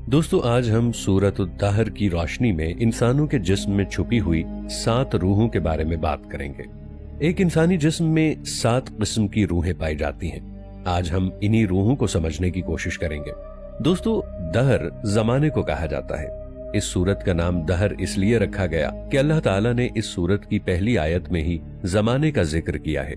دوستو آج ہم سورۃ الدہر کی روشنی میں انسانوں کے جسم میں چھپی ہوئی 7 روحوں کے بارے میں بات کریں گے۔ ایک انسانی جسم میں 7 قسم کی روحیں پائی جاتی ہیں۔ آج ہم انہی روحوں کو سمجھنے کی کوشش کریں گے۔ دوستو دہر زمانے کو کہا جاتا ہے۔ اس سورت کا نام دہر اس لیے رکھا گیا کہ اللہ تعالیٰ نے اس سورت کی پہلی آیت میں ہی زمانے کا ذکر کیا ہے۔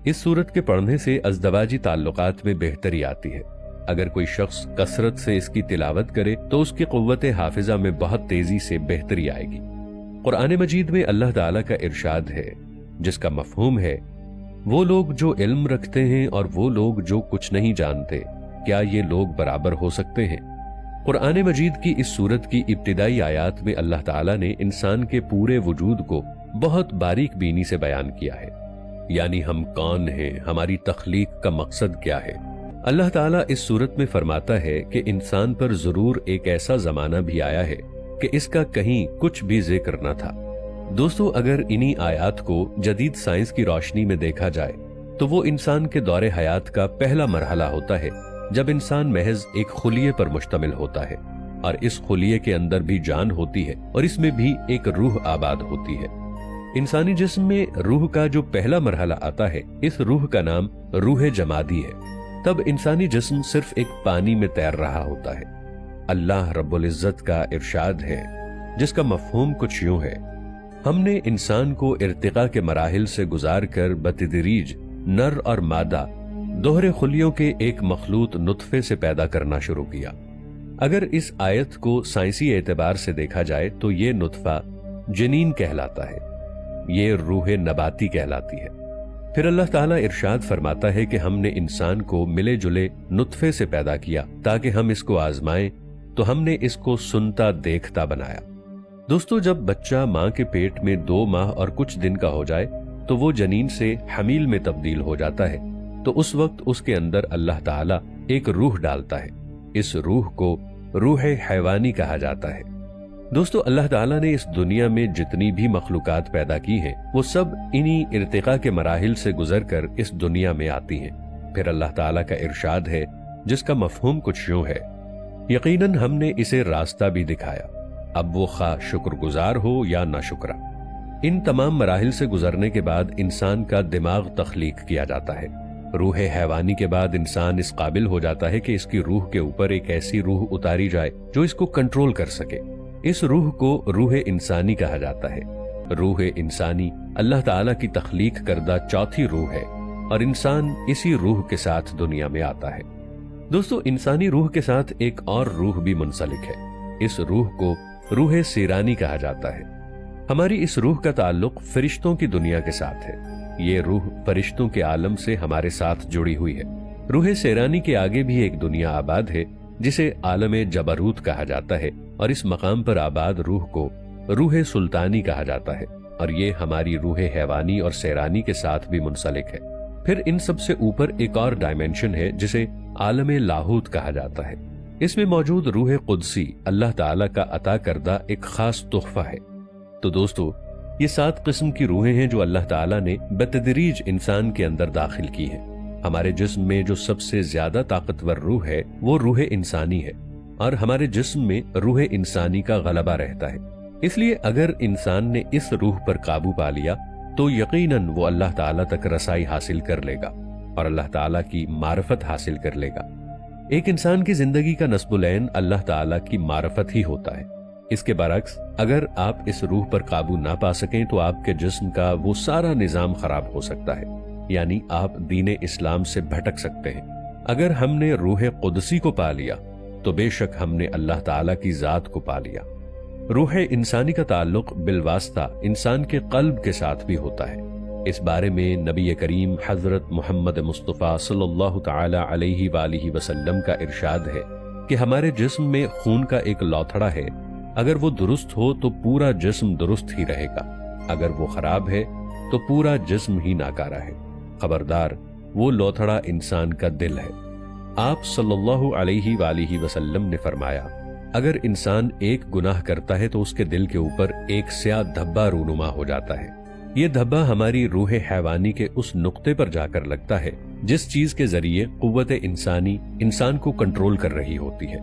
اس سورت کے پڑھنے سے ازدواجی تعلقات میں بہتری آتی ہے۔ اگر کوئی شخص کثرت سے اس کی تلاوت کرے تو اس کی قوت حافظہ میں بہت تیزی سے بہتری آئے گی۔ قرآن مجید میں اللہ تعالیٰ کا ارشاد ہے جس کا مفہوم ہے، وہ لوگ جو علم رکھتے ہیں اور وہ لوگ جو کچھ نہیں جانتے، کیا یہ لوگ برابر ہو سکتے ہیں؟ قرآن مجید کی اس سورت کی ابتدائی آیات میں اللہ تعالیٰ نے انسان کے پورے وجود کو بہت باریک بینی سے بیان کیا ہے، یعنی ہم کون ہیں، ہماری تخلیق کا مقصد کیا ہے۔ اللہ تعالیٰ اس سورت میں فرماتا ہے کہ انسان پر ضرور ایک ایسا زمانہ بھی آیا ہے کہ اس کا کہیں کچھ بھی ذکر نہ تھا۔ دوستو اگر انہی آیات کو جدید سائنس کی روشنی میں دیکھا جائے تو وہ انسان کے دور حیات کا پہلا مرحلہ ہوتا ہے، جب انسان محض ایک خلیے پر مشتمل ہوتا ہے، اور اس خلیے کے اندر بھی جان ہوتی ہے اور اس میں بھی ایک روح آباد ہوتی ہے۔ انسانی جسم میں روح کا جو پہلا مرحلہ آتا ہے، اس روح کا نام روح جمادی ہے۔ تب انسانی جسم صرف ایک پانی میں تیر رہا ہوتا ہے۔ اللہ رب العزت کا ارشاد ہے جس کا مفہوم کچھ یوں ہے، ہم نے انسان کو ارتقاء کے مراحل سے گزار کر بتدریج نر اور مادہ دوہرے خلیوں کے ایک مخلوط نطفے سے پیدا کرنا شروع کیا۔ اگر اس آیت کو سائنسی اعتبار سے دیکھا جائے تو یہ نطفہ جنین کہلاتا ہے، یہ روح نباتی کہلاتی ہے۔ پھر اللہ تعالیٰ ارشاد فرماتا ہے کہ ہم نے انسان کو ملے جلے نطفے سے پیدا کیا تاکہ ہم اس کو آزمائیں، تو ہم نے اس کو سنتا دیکھتا بنایا۔ دوستو جب بچہ ماں کے پیٹ میں 2 ماہ اور کچھ دن کا ہو جائے تو وہ جنین سے حمیل میں تبدیل ہو جاتا ہے، تو اس وقت اس کے اندر اللہ تعالیٰ ایک روح ڈالتا ہے۔ اس روح کو روح حیوانی کہا جاتا ہے۔ دوستو اللہ تعالیٰ نے اس دنیا میں جتنی بھی مخلوقات پیدا کی ہیں وہ سب انہی ارتقاء کے مراحل سے گزر کر اس دنیا میں آتی ہیں۔ پھر اللہ تعالیٰ کا ارشاد ہے جس کا مفہوم کچھ یوں ہے، یقیناً ہم نے اسے راستہ بھی دکھایا، اب وہ خواہ شکر گزار ہو یا ناشکرا۔ ان تمام مراحل سے گزرنے کے بعد انسان کا دماغ تخلیق کیا جاتا ہے۔ روح حیوانی کے بعد انسان اس قابل ہو جاتا ہے کہ اس کی روح کے اوپر ایک ایسی روح اتاری جائے جو اس کو کنٹرول کر سکے۔ اس روح کو روح انسانی کہا جاتا ہے۔ روح انسانی اللہ تعالیٰ کی تخلیق کردہ چوتھی روح ہے اور انسان اسی روح کے ساتھ دنیا میں آتا ہے۔ دوستو انسانی روح کے ساتھ ایک اور روح بھی منسلک ہے۔ اس روح کو روح سیرانی کہا جاتا ہے۔ ہماری اس روح کا تعلق فرشتوں کی دنیا کے ساتھ ہے۔ یہ روح فرشتوں کے عالم سے ہمارے ساتھ جڑی ہوئی ہے۔ روح سیرانی کے آگے بھی ایک دنیا آباد ہے جسے عالم جبروت کہا جاتا ہے، اور اس مقام پر آباد روح کو روح سلطانی کہا جاتا ہے، اور یہ ہماری روح حیوانی اور سیرانی کے ساتھ بھی منسلک ہے۔ پھر ان سب سے اوپر ایک اور ڈائمینشن ہے جسے عالم لاہوت کہا جاتا ہے۔ اس میں موجود روح قدسی اللہ تعالیٰ کا عطا کردہ ایک خاص تحفہ ہے۔ تو دوستو یہ 7 قسم کی روحیں ہیں جو اللہ تعالیٰ نے بتدریج انسان کے اندر داخل کی ہیں۔ ہمارے جسم میں جو سب سے زیادہ طاقتور روح ہے وہ روح انسانی ہے، اور ہمارے جسم میں روح انسانی کا غلبہ رہتا ہے۔ اس لیے اگر انسان نے اس روح پر قابو پا لیا تو یقیناً وہ اللہ تعالیٰ تک رسائی حاصل کر لے گا اور اللہ تعالیٰ کی معرفت حاصل کر لے گا۔ ایک انسان کی زندگی کا نصب العین اللہ تعالیٰ کی معرفت ہی ہوتا ہے۔ اس کے برعکس اگر آپ اس روح پر قابو نہ پا سکیں تو آپ کے جسم کا وہ سارا نظام خراب ہو سکتا ہے، یعنی آپ دین اسلام سے بھٹک سکتے ہیں۔ اگر ہم نے روح قدسی کو پا لیا تو بے شک ہم نے اللہ تعالیٰ کی ذات کو پا لیا۔ روح انسانی کا تعلق بالواسطہ انسان کے قلب کے ساتھ بھی ہوتا ہے۔ اس بارے میں نبی کریم حضرت محمد مصطفیٰ صلی اللہ تعالی علیہ وآلہ وسلم کا ارشاد ہے کہ ہمارے جسم میں خون کا ایک لوتھڑا ہے، اگر وہ درست ہو تو پورا جسم درست ہی رہے گا، اگر وہ خراب ہے تو پورا جسم ہی ناکارہ ہے۔ خبردار وہ لوتھڑا انسان کا دل ہے۔ آپ صلی اللہ علیہ وآلہ وسلم نے فرمایا، اگر انسان ایک گناہ کرتا ہے تو اس کے دل کے اوپر ایک سیاہ دھبا رونما ہو جاتا ہے۔ یہ دھبا ہماری روح حیوانی کے اس نقطے پر جا کر لگتا ہے جس چیز کے ذریعے قوت انسانی انسان کو کنٹرول کر رہی ہوتی ہے۔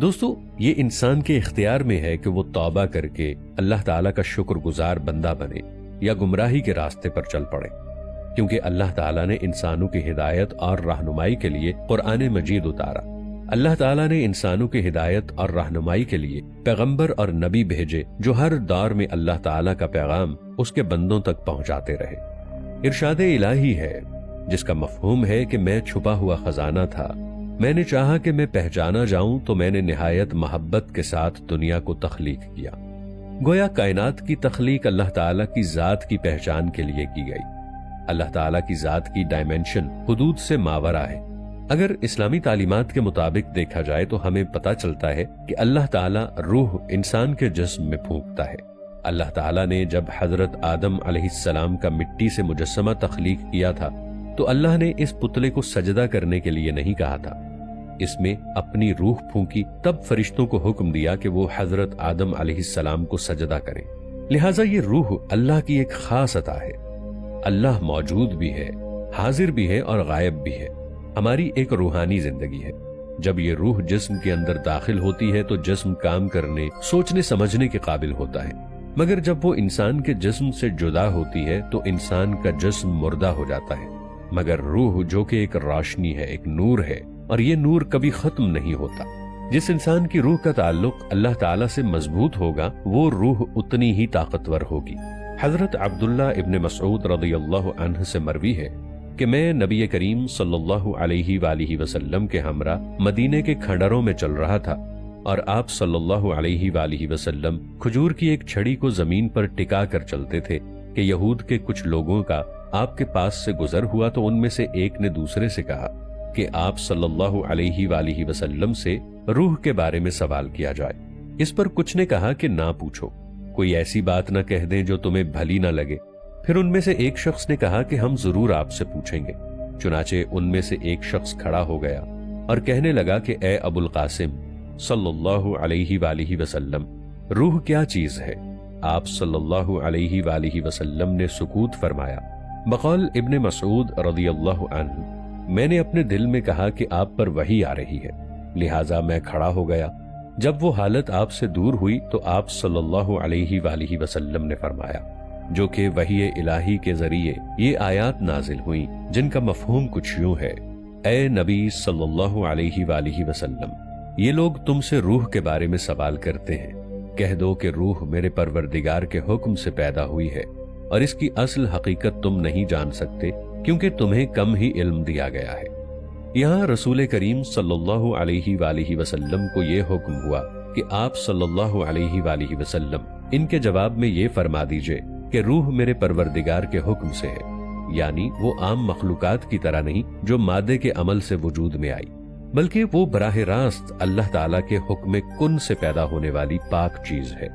دوستو، یہ انسان کے اختیار میں ہے کہ وہ توبہ کر کے اللہ تعالیٰ کا شکر گزار بندہ بنے یا گمراہی کے راستے پر چل پڑے، کیونکہ اللہ تعالیٰ نے انسانوں کی ہدایت اور رہنمائی کے لیے قرآن مجید اتارا۔ اللہ تعالیٰ نے انسانوں کی ہدایت اور رہنمائی کے لیے پیغمبر اور نبی بھیجے جو ہر دور میں اللہ تعالیٰ کا پیغام اس کے بندوں تک پہنچاتے رہے۔ ارشاد الہی ہے جس کا مفہوم ہے کہ میں چھپا ہوا خزانہ تھا، میں نے چاہا کہ میں پہچانا جاؤں تو میں نے نہایت محبت کے ساتھ دنیا کو تخلیق کیا۔ گویا کائنات کی تخلیق اللہ تعالیٰ کی ذات کی پہچان کے لیے کی گئی۔ اللہ تعالیٰ کی ذات کی ڈائمنشن حدود سے ماورا ہے۔ اگر اسلامی تعلیمات کے مطابق دیکھا جائے تو ہمیں پتہ چلتا ہے کہ اللہ تعالیٰ روح انسان کے جسم میں پھونکتا ہے۔ اللہ تعالیٰ نے جب حضرت آدم علیہ السلام کا مٹی سے مجسمہ تخلیق کیا تھا تو اللہ نے اس پتلے کو سجدہ کرنے کے لیے نہیں کہا تھا، اس میں اپنی روح پھونکی، تب فرشتوں کو حکم دیا کہ وہ حضرت آدم علیہ السلام کو سجدہ کریں۔ لہٰذا یہ روح اللہ کی ایک خاص عطا ہے۔ اللہ موجود بھی ہے، حاضر بھی ہے اور غائب بھی ہے، ہماری ایک روحانی زندگی ہے۔ جب یہ روح جسم کے اندر داخل ہوتی ہے تو جسم کام کرنے، سوچنے سمجھنے کے قابل ہوتا ہے، مگر جب وہ انسان کے جسم سے جدا ہوتی ہے تو انسان کا جسم مردہ ہو جاتا ہے۔ مگر روح جو کہ ایک روشنی ہے، ایک نور ہے، اور یہ نور کبھی ختم نہیں ہوتا۔ جس انسان کی روح کا تعلق اللہ تعالیٰ سے مضبوط ہوگا وہ روح اتنی ہی طاقتور ہوگی۔ حضرت عبداللہ ابن مسعود رضی اللہ عنہ سے مروی ہے کہ میں نبی کریم صلی اللہ علیہ وآلہ وسلم کے ہمراہ مدینے کے کھنڈروں میں چل رہا تھا، اور آپ صلی اللہ علیہ وآلہ وسلم کھجور کی ایک چھڑی کو زمین پر ٹکا کر چلتے تھے کہ یہود کے کچھ لوگوں کا آپ کے پاس سے گزر ہوا تو ان میں سے ایک نے دوسرے سے کہا کہ آپ صلی اللہ علیہ وآلہ وسلم سے روح کے بارے میں سوال کیا جائے۔ اس پر کچھ نے کہا کہ نہ پوچھو، کوئی ایسی بات نہ کہہ دیں جو تمہیں بھلی نہ لگے۔ پھر ان میں سے ایک شخص نے کہا کہ ہم ضرور آپ سے پوچھیں گے۔ چنانچہ ان میں سے ایک شخص کھڑا ہو گیا اور کہنے لگا کہ اے ابو القاسم صلی اللہ علیہ وآلہ وسلم، روح کیا چیز ہے؟ آپ صلی اللہ علیہ وآلہ وسلم نے سکوت فرمایا۔ بقول ابن مسعود رضی اللہ عنہ، میں نے اپنے دل میں کہا کہ آپ پر وحی آ رہی ہے، لہٰذا میں کھڑا ہو گیا۔ جب وہ حالت آپ سے دور ہوئی تو آپ صلی اللہ علیہ وآلہ وسلم نے فرمایا، جو کہ وحی الہی کے ذریعے یہ آیات نازل ہوئیں جن کا مفہوم کچھ یوں ہے: اے نبی صلی اللہ علیہ وآلہ وسلم، یہ لوگ تم سے روح کے بارے میں سوال کرتے ہیں، کہہ دو کہ روح میرے پروردگار کے حکم سے پیدا ہوئی ہے، اور اس کی اصل حقیقت تم نہیں جان سکتے کیونکہ تمہیں کم ہی علم دیا گیا ہے۔ یہاں رسول کریم صلی اللہ علیہ وآلہ وسلم کو یہ حکم ہوا کہ آپ صلی اللہ علیہ وآلہ وسلم ان کے جواب میں یہ فرما دیجئے کہ روح میرے پروردگار کے حکم سے ہے، یعنی وہ عام مخلوقات کی طرح نہیں جو مادے کے عمل سے وجود میں آئی، بلکہ وہ براہ راست اللہ تعالیٰ کے حکم کن سے پیدا ہونے والی پاک چیز ہے۔